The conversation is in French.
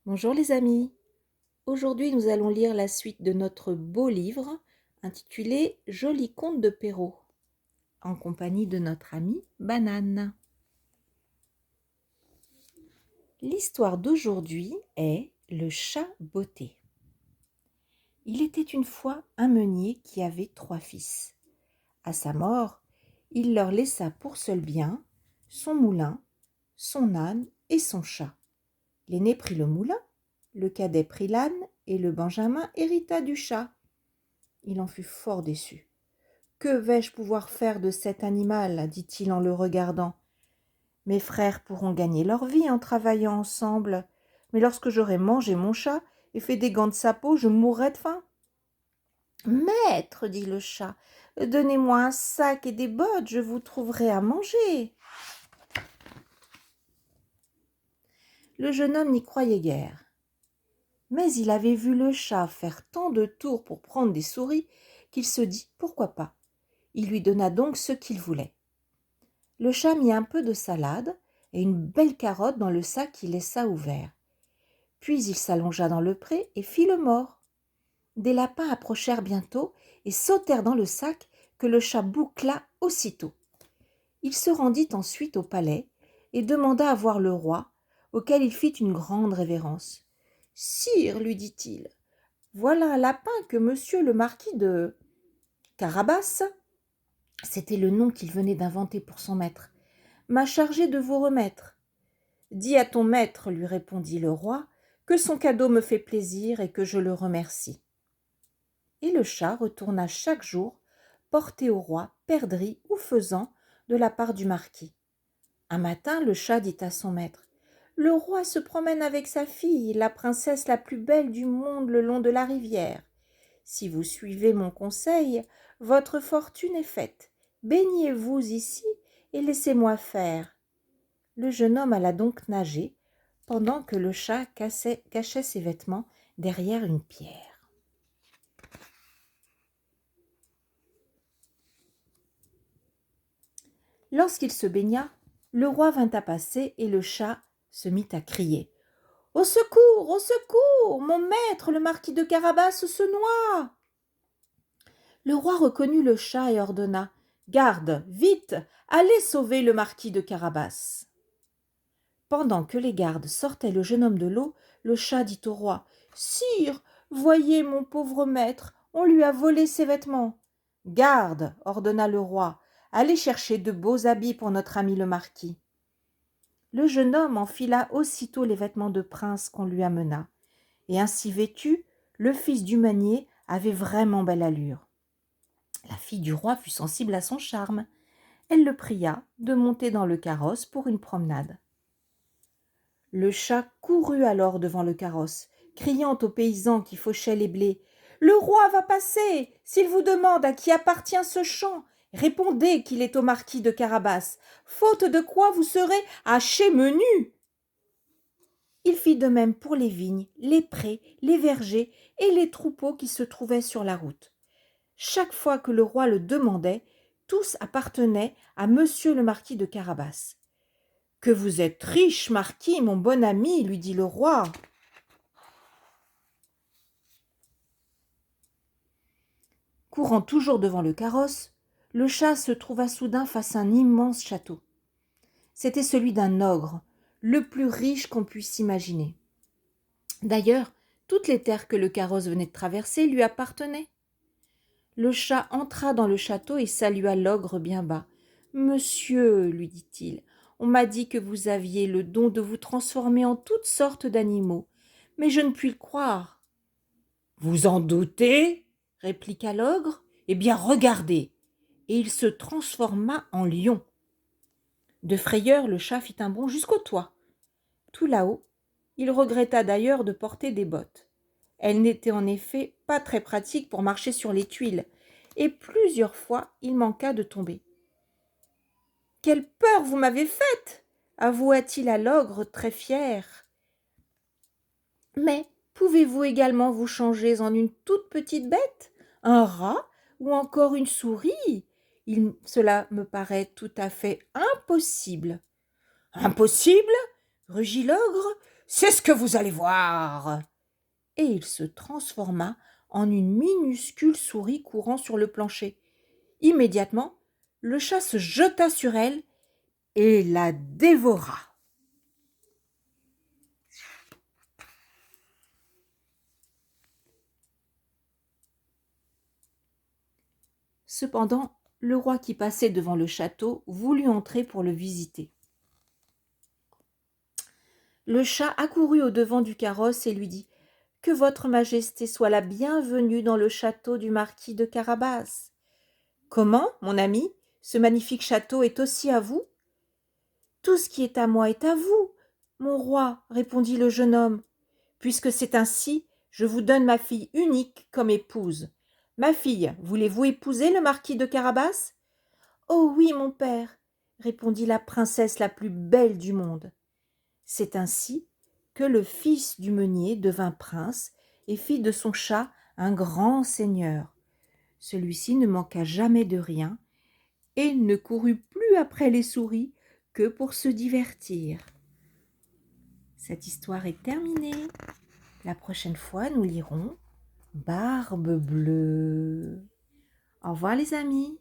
Bonjour les amis, aujourd'hui nous allons lire la suite de notre beau livre intitulé Joli conte de Perrault, en compagnie de notre amie Banane. L'histoire d'aujourd'hui est Le chat botté. Il était une fois un meunier qui avait 3 fils. À sa mort, il leur laissa pour seul bien son moulin, son âne et son chat. L'aîné prit le moulin, le cadet prit l'âne et le benjamin hérita du chat. Il en fut fort déçu. « Que vais-je pouvoir faire de cet animal ?» dit-il en le regardant. « Mes frères pourront gagner leur vie en travaillant ensemble, mais lorsque j'aurai mangé mon chat et fait des gants de sa peau, je mourrai de faim. »« Maître, dit le chat, donnez-moi un sac et des bottes, je vous trouverai à manger. » Le jeune homme n'y croyait guère. Mais il avait vu le chat faire tant de tours pour prendre des souris qu'il se dit pourquoi pas. Il lui donna donc ce qu'il voulait. Le chat mit un peu de salade et une belle carotte dans le sac qu'il laissa ouvert. Puis il s'allongea dans le pré et fit le mort. Des lapins approchèrent bientôt et sautèrent dans le sac que le chat boucla aussitôt. Il se rendit ensuite au palais et demanda à voir le roi, auquel il fit une grande révérence. « Sire, lui dit-il, voilà un lapin que monsieur le marquis de Carabas, c'était le nom qu'il venait d'inventer pour son maître, m'a chargé de vous remettre. »« Dis à ton maître, lui répondit le roi, que son cadeau me fait plaisir et que je le remercie. » Et le chat retourna chaque jour porter au roi perdrix ou faisan de la part du marquis. Un matin, le chat dit à son maître : « Le roi se promène avec sa fille, la princesse la plus belle du monde, le long de la rivière. Si vous suivez mon conseil, votre fortune est faite. Baignez-vous ici et laissez-moi faire. » Le jeune homme alla donc nager, pendant que le chat cachait ses vêtements derrière une pierre. Lorsqu'il se baigna, le roi vint à passer et le chat se mit à crier : « Au secours, au secours, mon maître, le marquis de Carabas, se noie !» Le roi reconnut le chat et ordonna : « Garde, vite, allez sauver le marquis de Carabas. » Pendant que les gardes sortaient le jeune homme de l'eau, le chat dit au roi : « Sire, voyez mon pauvre maître, on lui a volé ses vêtements. »« Garde, ordonna le roi, allez chercher de beaux habits pour notre ami le marquis. » Le jeune homme enfila aussitôt les vêtements de prince qu'on lui amena, et ainsi vêtu, le fils du meunier avait vraiment belle allure. La fille du roi fut sensible à son charme. Elle le pria de monter dans le carrosse pour une promenade. Le chat courut alors devant le carrosse, criant aux paysans qui fauchaient les blés : « Le roi va passer. S'il vous demande à qui appartient ce champ, répondez qu'il est au marquis de Carabas, faute de quoi vous serez haché menu. » Il fit de même pour les vignes, les prés, les vergers et les troupeaux qui se trouvaient sur la route. Chaque fois que le roi le demandait, tous appartenaient à monsieur le marquis de Carabas. « Que vous êtes riche, marquis, mon bon ami, lui dit le roi. » Courant toujours devant le carrosse, le chat se trouva soudain face à un immense château. C'était celui d'un ogre, le plus riche qu'on puisse imaginer. D'ailleurs, toutes les terres que le carrosse venait de traverser lui appartenaient. Le chat entra dans le château et salua l'ogre bien bas. « Monsieur, lui dit-il, on m'a dit que vous aviez le don de vous transformer en toutes sortes d'animaux, mais je ne puis le croire. »« Vous en doutez ? » répliqua l'ogre. « Eh bien, regardez !» Et il se transforma en lion. De frayeur, le chat fit un bond jusqu'au toit. Tout là-haut, il regretta d'ailleurs de porter des bottes. Elles n'étaient en effet pas très pratiques pour marcher sur les tuiles, et plusieurs fois il manqua de tomber. « Quelle peur vous m'avez faite !» avoua-t-il à l'ogre très fier. « Mais pouvez-vous également vous changer en une toute petite bête, un rat ou encore une souris ? Cela me paraît tout à fait impossible. »« Impossible ? Rugit l'ogre. « c'est ce que vous allez voir. Et il se transforma en une minuscule souris courant sur le plancher. Immédiatement, le chat se jeta sur elle et la dévora. Cependant, le roi qui passait devant le château voulut entrer pour le visiter. Le chat accourut au-devant du carrosse et lui dit « Que votre majesté soit la bienvenue dans le château du marquis de Carabas. »« Comment, mon ami, ce magnifique château est aussi à vous ?»« Tout ce qui est à moi est à vous, mon roi, répondit le jeune homme. Puisque c'est ainsi, je vous donne ma fille unique comme épouse. Ma fille, voulez-vous épouser le marquis de Carabas ?»« Oh oui, mon père, répondit la princesse la plus belle du monde. C'est ainsi que le fils du meunier devint prince et fit de son chat un grand seigneur. Celui-ci ne manqua jamais de rien et ne courut plus après les souris que pour se divertir. Cette histoire est terminée. La prochaine fois, nous lirons Barbe bleue. Au revoir les amis.